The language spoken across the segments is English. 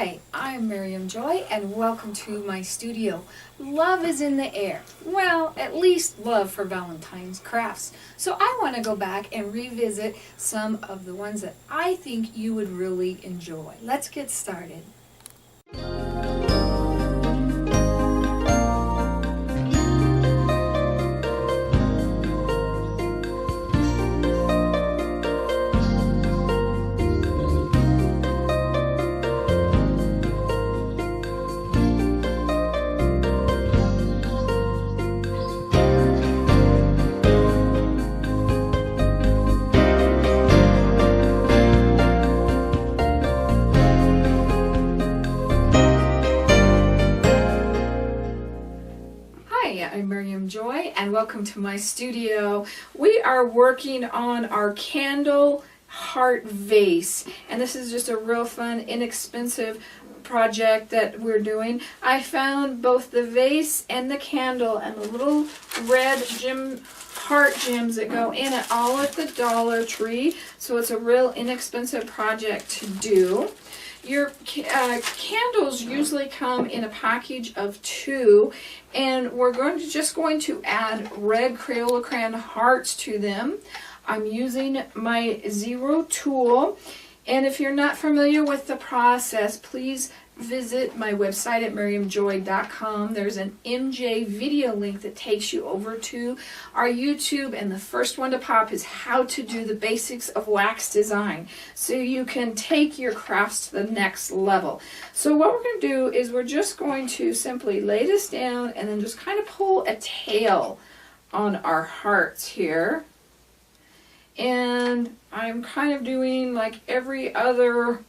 Hi, I'm Miriam Joy and welcome to my studio. Love is in the air. Well, at least love for Valentine's crafts. So I want to go back and revisit some of the ones that I think you would really enjoy. Let's get started. I'm Miriam Joy and welcome to my studio. We are working on our candle heart vase, and this is just a real fun, inexpensive project that we're doing. I found both the vase and the candle and the little red heart gems that go in it all at the Dollar Tree, so it's a real inexpensive project to do. Your candles usually come in a package of 2, and we're just going to add red Crayola crayon hearts to them. I'm using my Zero tool, and if you're not familiar with the process, please visit my website at miriamjoy.com. There's an MJ video link that takes you over to our YouTube, and the first one to pop is how to do the basics of wax design, so you can take your crafts to the next level. So what we're going to do is we're just going to simply lay this down and then just kind of pull a tail on our hearts here. And I'm kind of doing like every other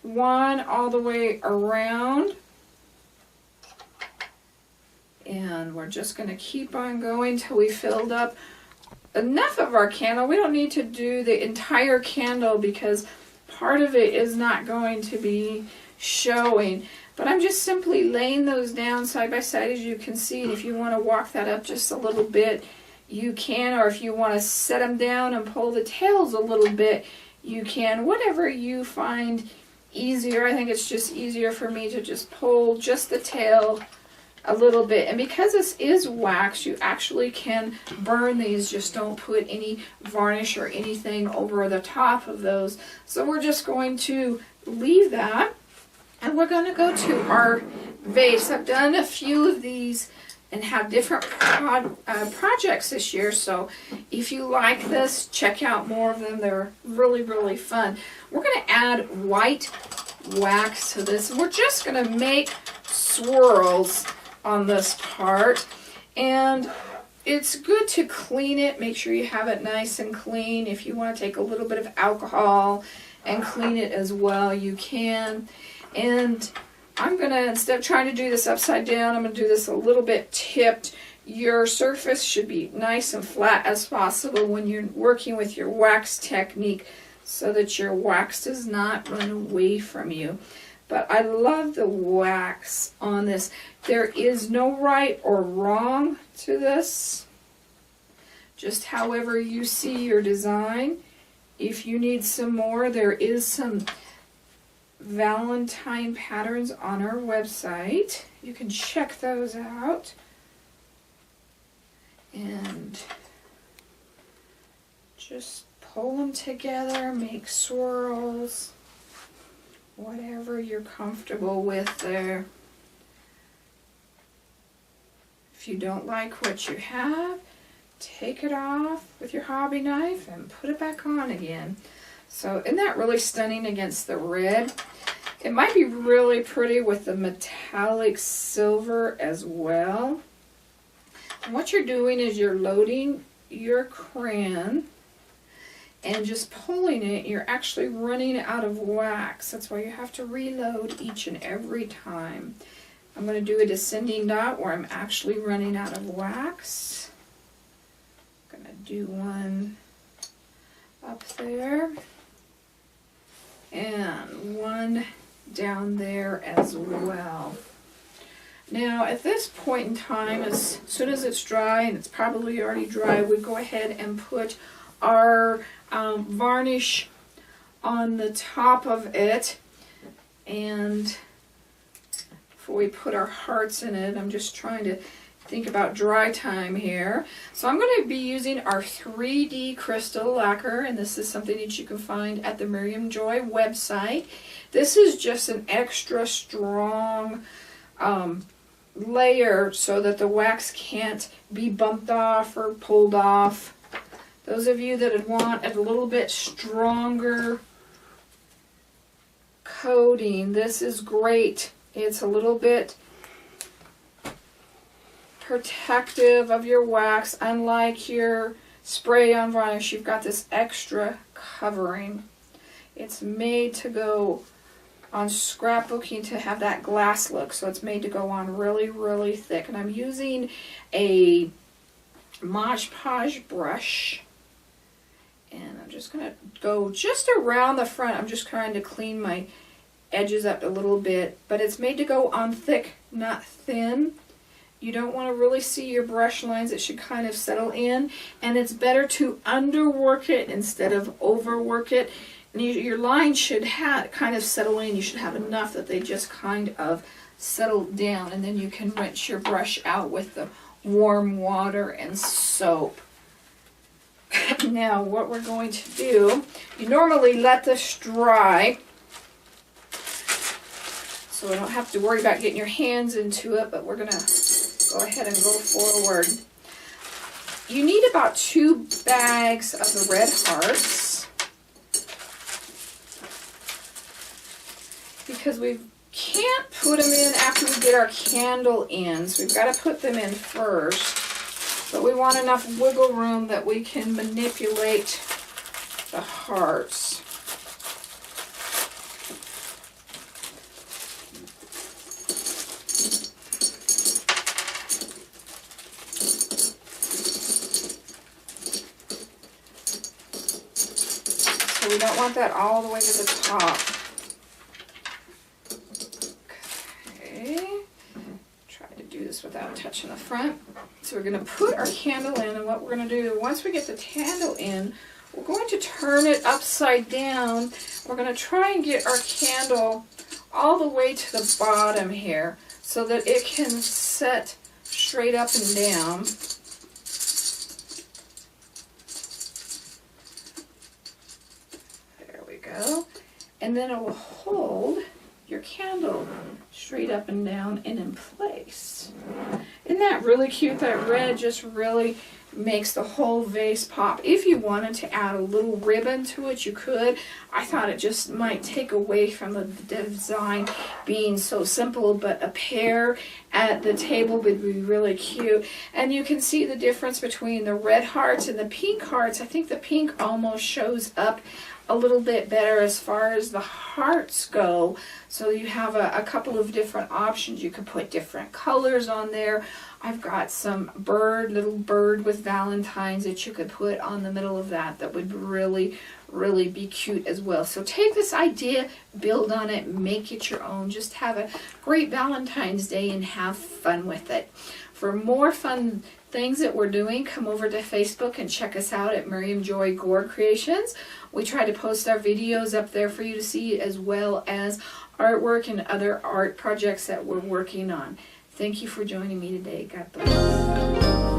one all the way around, and we're just going to keep on going till we filled up enough of our candle. We don't need to do the entire candle because part of it is not going to be showing, but I'm just simply laying those down side by side, as you can see. And if you want to walk that up just a little bit, you can, or if you want to set them down and pull the tails a little bit, you can. Whatever you find easier. I think it's just easier for me to just pull just the tail a little bit. And because this is wax, you actually can burn these. Just don't put any varnish or anything over the top of those. So we're just going to leave that, and we're going to go to our vase. I've done a few of these and have different projects this year, so if you like this, check out more of them. They're really, really fun. We're going to add white wax to this. We're just going to make swirls on this part, and it's good to clean it. Make sure you have it nice and clean. If you want to take a little bit of alcohol and clean it as well, you can. And I'm going to, instead of trying to do this upside down, I'm going to do this a little bit tipped. Your surface should be nice and flat as possible when you're working with your wax technique, so that your wax does not run away from you. But I love the wax on this. There is no right or wrong to this. Just however you see your design. If you need some more, there is some Valentine patterns on our website. You can check those out. And just pull them together, make swirls, whatever you're comfortable with there. If you don't like what you have, take it off with your hobby knife and put it back on again. So isn't that really stunning against the red? It might be really pretty with the metallic silver as well. And what you're doing is you're loading your crayon and just pulling it. You're actually running out of wax. That's why you have to reload each and every time. I'm going to do a descending dot where I'm actually running out of wax. I'm going to do one up there and one down there as well. Now at this point in time, as soon as it's dry, and it's probably already dry, we go ahead and put our varnish on the top of it. And before we put our hearts in it, I'm just trying to think about dry time here. So I'm going to be using our 3D crystal lacquer, and this is something that you can find at the Miriam Joy website. This is just an extra strong layer so that the wax can't be bumped off or pulled off. Those of you that want a little bit stronger coating, this is great. It's a little bit protective of your wax. Unlike your spray-on varnish, you've got this extra covering. It's made to go on scrapbooking to have that glass look, so it's made to go on really, really thick. And I'm using a Mod Podge brush, and I'm just going to go just around the front. I'm just trying to clean my edges up a little bit, but it's made to go on thick, not thin. You don't want to really see your brush lines. It should kind of settle in, and it's better to underwork it instead of overwork it. And your lines should kind of settle in. You should have enough that they just kind of settle down, and then you can rinse your brush out with the warm water and soap. Now what we're going to do, you normally let this dry so we don't have to worry about getting your hands into it, but we're going to go ahead and go forward. You need about 2 bags of the red hearts, because we can't put them in after we get our candle in, so we've got to put them in first. But we want enough wiggle room that we can manipulate the hearts. So we don't want that all the way to the top. Without touching the front. So we're going to put our candle in, and what we're going to do, once we get the candle in, we're going to turn it upside down. We're going to try and get our candle all the way to the bottom here so that it can set straight up and down. There we go. And then it will hold your candle straight up and down and in place. Isn't that really cute? That red just really makes the whole vase pop. If you wanted to add a little ribbon to it, you could. I thought it just might take away from the design being so simple, but a pair at the table would be really cute. And you can see the difference between the red hearts and the pink hearts. I think the pink almost shows up a little bit better as far as the hearts go. So you have a couple of different options. You could put different colors on there. I've got some little bird with Valentines that you could put on the middle of that. That would really, really be cute as well. So take this idea, build on it, make it your own. Just have a great Valentine's Day and have fun with it. For more fun things that we're doing, come over to Facebook and check us out at Miriam Joy Gourd Creations. We try to post our videos up there for you to see, as well as artwork and other art projects that we're working on. Thank you for joining me today. God bless.